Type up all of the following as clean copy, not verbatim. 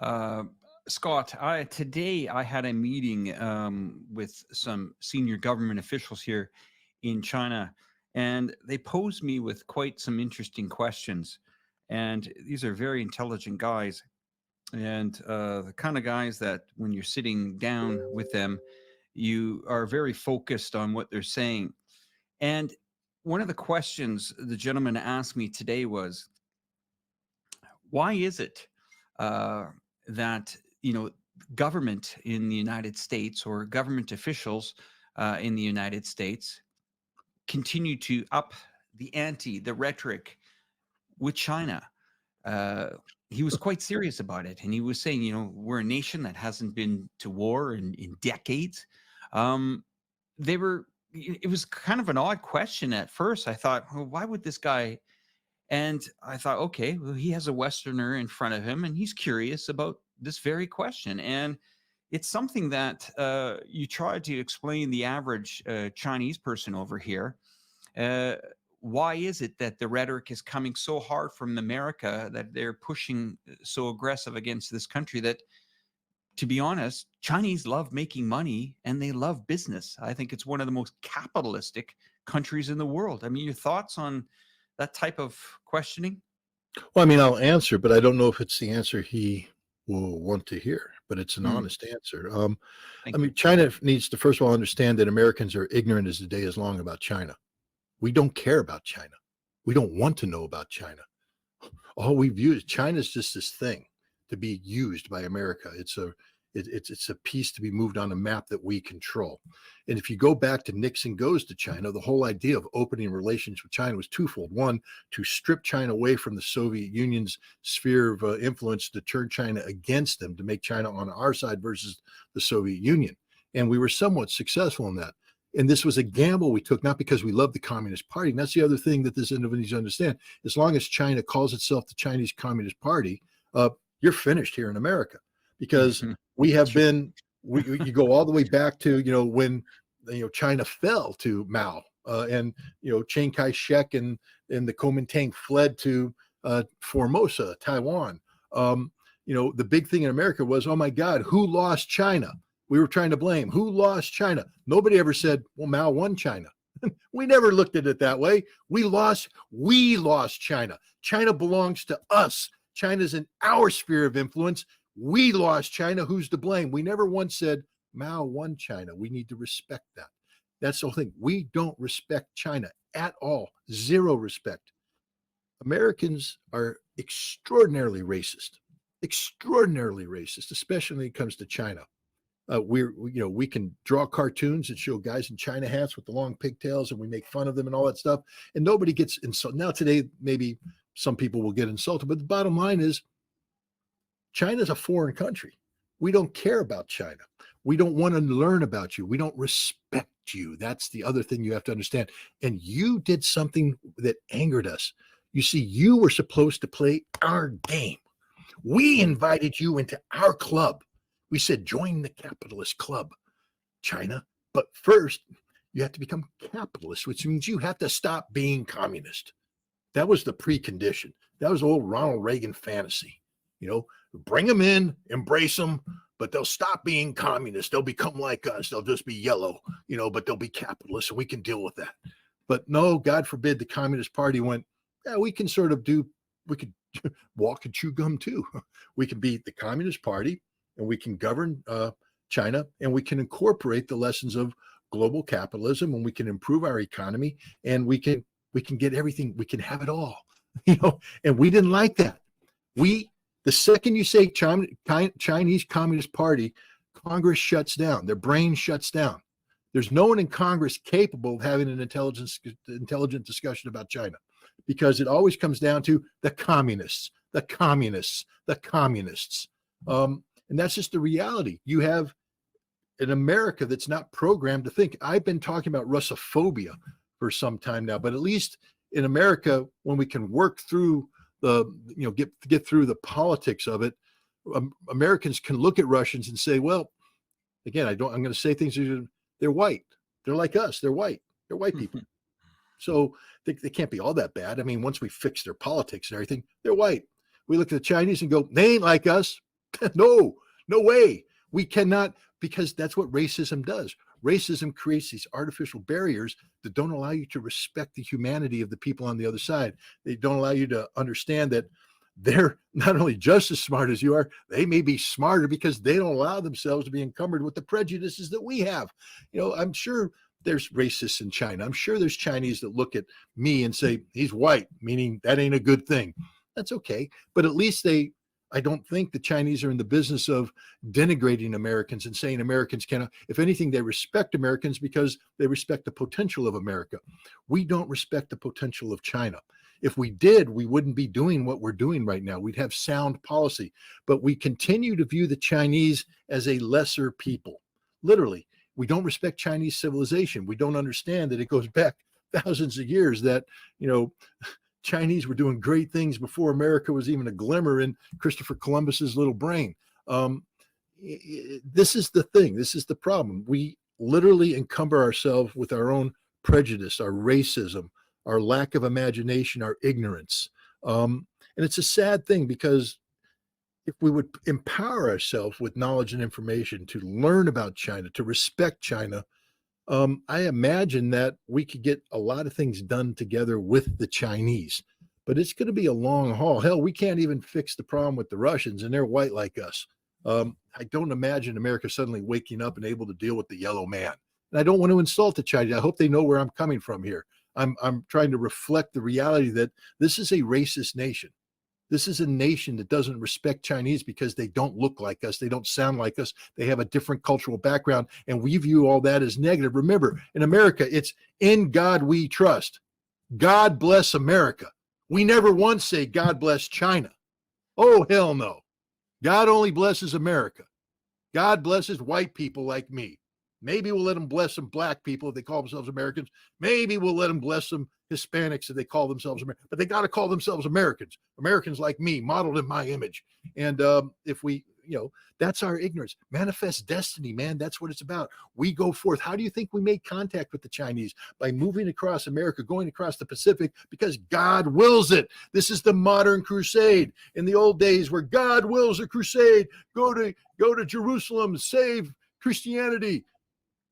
Uh, Scott, today I had a meeting with some senior government officials here in China, and they posed me with quite some interesting questions. And these are very intelligent guys, and the kind of guys that when you're sitting down with them, you are very focused on what they're saying. And one of the questions the gentleman asked me today was, why is it uh, that government in the United States or government officials in the United States continue to up the ante, the rhetoric with China? Uh, he was quite serious about it, and he was saying, we're a nation that hasn't been to war in decades. Um, they were. It was kind of an odd question at first. I thought, well, why would this guy? And I thought, okay, well, he has a Westerner in front of him, and he's curious about this very question. And it's something that you try to explain the average Chinese person over here. Uh, why is it that the rhetoric is coming so hard from America, that they're pushing so aggressive against this country that, to be honest, Chinese love making money and they love business. I think it's one of the most capitalistic countries in the world. I mean, your thoughts on that type of questioning? Well, I mean, I'll answer, but I don't know if it's the answer he will want to hear, but it's an Mm, honest answer. I thank you. mean, China needs to, first of all, understand that Americans are ignorant as the day is long about China. We don't care about China. We don't want to know about China. All we view is China is just this thing to be used by America. It's a piece to be moved on a map that we control. And if you go back to Nixon goes to China, the whole idea of opening relations with China was twofold. One, to strip China away from the Soviet Union's sphere of influence, to turn China against them, to make China on our side versus the Soviet Union. And we were somewhat successful in that. And this was a gamble we took, not because we loved the Communist Party. And that's the other thing that this individual needs to understand. As long as China calls itself the Chinese Communist Party, you're finished here in America, because we have been, you go all the way back to, when, China fell to Mao, and, Chiang Kai-shek and the Kuomintang fled to Formosa, Taiwan. The big thing in America was, oh my God, who lost China? We were trying to blame who lost China. Nobody ever said, well, Mao won China. We never looked at it that way. We lost China. China belongs to us. China's in our sphere of influence. We lost China. Who's to blame? We never once said Mao won China. We need to respect that. That's the whole thing. We don't respect China at all. Zero respect. Americans are extraordinarily racist, especially when it comes to China. We can draw cartoons that show guys in China hats with the long pigtails, and we make fun of them and all that stuff, and nobody gets insulted. Now today, maybe some people will get insulted, but the bottom line is China's a foreign country. We don't care about China. We don't want to learn about you. We don't respect you. That's the other thing you have to understand. And you did something that angered us. You see, you were supposed to play our game. We invited you into our club. We said, join the capitalist club, China. But first, you have to become capitalist, which means you have to stop being communist. That was the precondition. That was old Ronald Reagan fantasy. Bring them in, embrace them, but they'll stop being communist. They'll become like us. They'll just be yellow, but they'll be capitalists, and we can deal with that. But no, God forbid, the Communist Party went, yeah, we could walk and chew gum too. We can be the Communist Party, and we can govern China, and we can incorporate the lessons of global capitalism, and we can improve our economy, and we can get everything. We can have it all, and we didn't like that. The second you say Chinese Communist Party, Congress shuts down. Their brain shuts down. There's no one in Congress capable of having an intelligent discussion about China, because it always comes down to the communists. And that's just the reality. You have an America that's not programmed to think. I've been talking about Russophobia for some time now, but at least in America, when we can work through get through the politics of it, Americans can look at Russians and say, well, again, I'm going to say things. They're white. They're like us. They're white. They're white people. So they can't be all that bad. I mean, once we fix their politics and everything, they're white. We look at the Chinese and go, they ain't like us. No, no way. We cannot, because that's what racism does. Racism creates these artificial barriers that don't allow you to respect the humanity of the people on the other side. They don't allow you to understand that they're not only just as smart as you are, they may be smarter because they don't allow themselves to be encumbered with the prejudices that we have. I'm sure there's racists in China. I'm sure there's Chinese that look at me and say, he's white, meaning that ain't a good thing. That's okay. But at least I don't think the Chinese are in the business of denigrating Americans and saying Americans cannot. If anything, they respect Americans because they respect the potential of America. We don't respect the potential of China. If we did, we wouldn't be doing what we're doing right now. We'd have sound policy, but we continue to view the Chinese as a lesser people. Literally, we don't respect Chinese civilization. We don't understand that it goes back thousands of years, that, Chinese were doing great things before America was even a glimmer in Christopher Columbus's little brain. This is the thing. This is the problem. We literally encumber ourselves with our own prejudice, our racism, our lack of imagination, our ignorance. And it's a sad thing, because if we would empower ourselves with knowledge and information to learn about China, to respect China, I imagine that we could get a lot of things done together with the Chinese, but it's going to be a long haul. Hell, we can't even fix the problem with the Russians, and they're white like us. I don't imagine America suddenly waking up and able to deal with the yellow man. And I don't want to insult the Chinese. I hope they know where I'm coming from here. I'm trying to reflect the reality that this is a racist nation. This is a nation that doesn't respect Chinese because they don't look like us. They don't sound like us. They have a different cultural background, and we view all that as negative. Remember, in America, it's in God we trust. God bless America. We never once say God bless China. Oh, hell no. God only blesses America. God blesses white people like me. Maybe we'll let them bless some black people if they call themselves Americans. Maybe we'll let them bless some Hispanics if they call themselves Americans. But they got to call themselves Americans. Americans like me, modeled in my image. And if we, that's our ignorance. Manifest destiny, man. That's what it's about. We go forth. How do you think we made contact with the Chinese? By moving across America, going across the Pacific, because God wills it. This is the modern crusade. In the old days, where God wills a crusade, go to Jerusalem, save Christianity.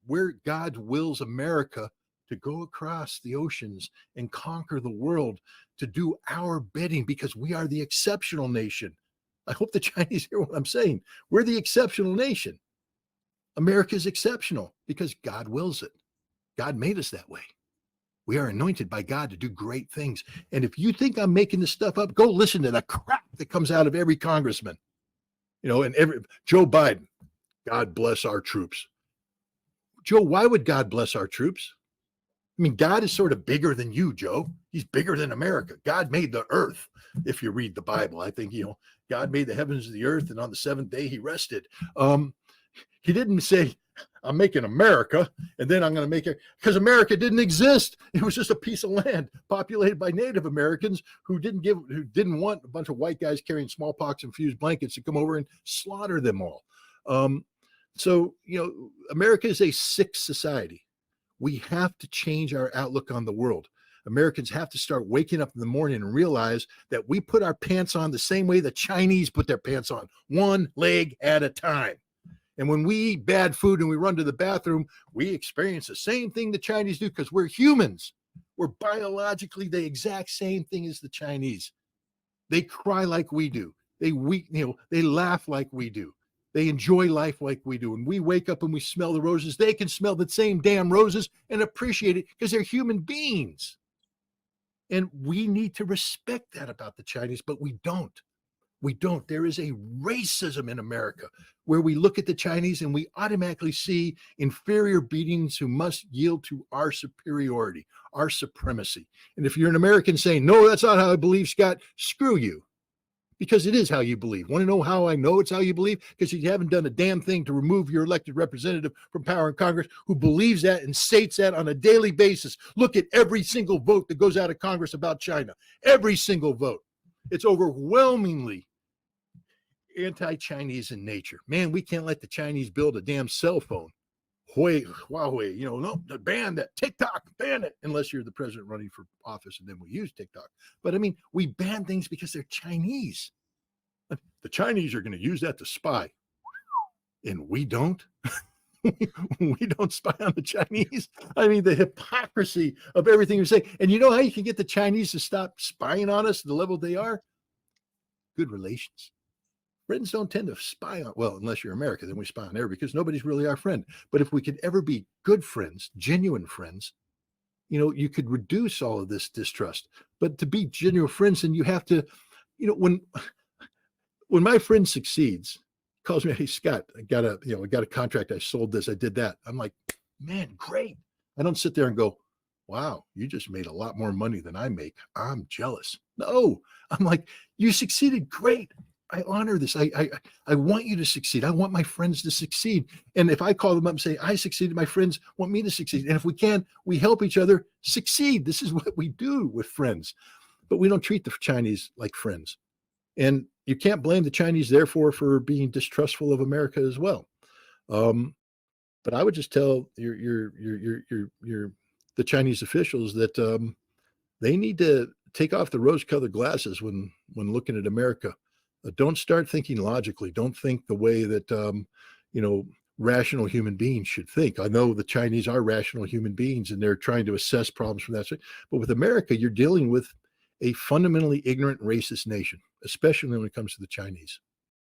Where God wills America to go across the oceans and conquer the world, to do our bidding, because we are the exceptional nation. I hope the Chinese hear what I'm saying. We're the exceptional nation. America is exceptional because God wills it. God made us that way. We are anointed by God to do great things. And if you think I'm making this stuff up, go listen to the crap that comes out of every congressman, and every Joe Biden. God bless our troops. Joe, why would God bless our troops? I mean, God is sort of bigger than you, Joe. He's bigger than America. God made the earth. If you read the Bible, I think, God made the heavens and the earth, and on the seventh day he rested. He didn't say, I'm making America, and then I'm going to make it, because America didn't exist. It was just a piece of land populated by Native Americans who didn't want a bunch of white guys carrying smallpox infused blankets to come over and slaughter them all. So, America is a sick society. We have to change our outlook on the world. Americans have to start waking up in the morning and realize that we put our pants on the same way the Chinese put their pants on, one leg at a time. And when we eat bad food and we run to the bathroom, we experience the same thing the Chinese do, because we're humans. We're biologically the exact same thing as the Chinese. They cry like we do. They laugh like we do. They enjoy life like we do. And we wake up and we smell the roses. They can smell the same damn roses and appreciate it because they're human beings. And we need to respect that about the Chinese, but we don't. We don't. There is a racism in America where we look at the Chinese and we automatically see inferior beings who must yield to our superiority, our supremacy. And if you're an American saying, no, that's not how I believe, Scott, screw you. Because it is how you believe. Want to know how I know it's how you believe? Because you haven't done a damn thing to remove your elected representative from power in Congress who believes that and states that on a daily basis. Look at every single vote that goes out of Congress about China. Every single vote. It's overwhelmingly anti-Chinese in nature. Man, we can't let the Chinese build a damn cell phone. Huawei, no, ban that. TikTok, ban it, unless you're the president running for office, and then we use TikTok. But I mean, we ban things because they're Chinese. the Chinese are going to use that to spy, and we don't. We don't spy on the Chinese. I mean, the hypocrisy of everything you're saying. And you know how you can get the Chinese to stop spying on us at the level they are? Good relations. Friends don't tend to spy on, well, unless you're America, then we spy on there because nobody's really our friend. But if we could ever be good friends, genuine friends, you could reduce all of this distrust. But to be genuine friends, then you have to, when my friend succeeds, calls me, hey Scott, I got a contract, I sold this, I did that. I'm like, man, great. I don't sit there and go, wow, you just made a lot more money than I make. I'm jealous. No, I'm like, you succeeded, great. I honor this. I want you to succeed. I want my friends to succeed. And if I call them up and say, I succeeded, my friends want me to succeed. And if we can, we help each other succeed. This is what we do with friends. But we don't treat the Chinese like friends. And you can't blame the Chinese, therefore, for being distrustful of America as well. But I would just tell the Chinese officials that they need to take off the rose-colored glasses when looking at America. Don't start thinking logically. Don't think the way that rational human beings should think. I know the Chinese are rational human beings, and they're trying to assess problems from that side. But with America, you're dealing with a fundamentally ignorant, racist nation, especially when it comes to the Chinese.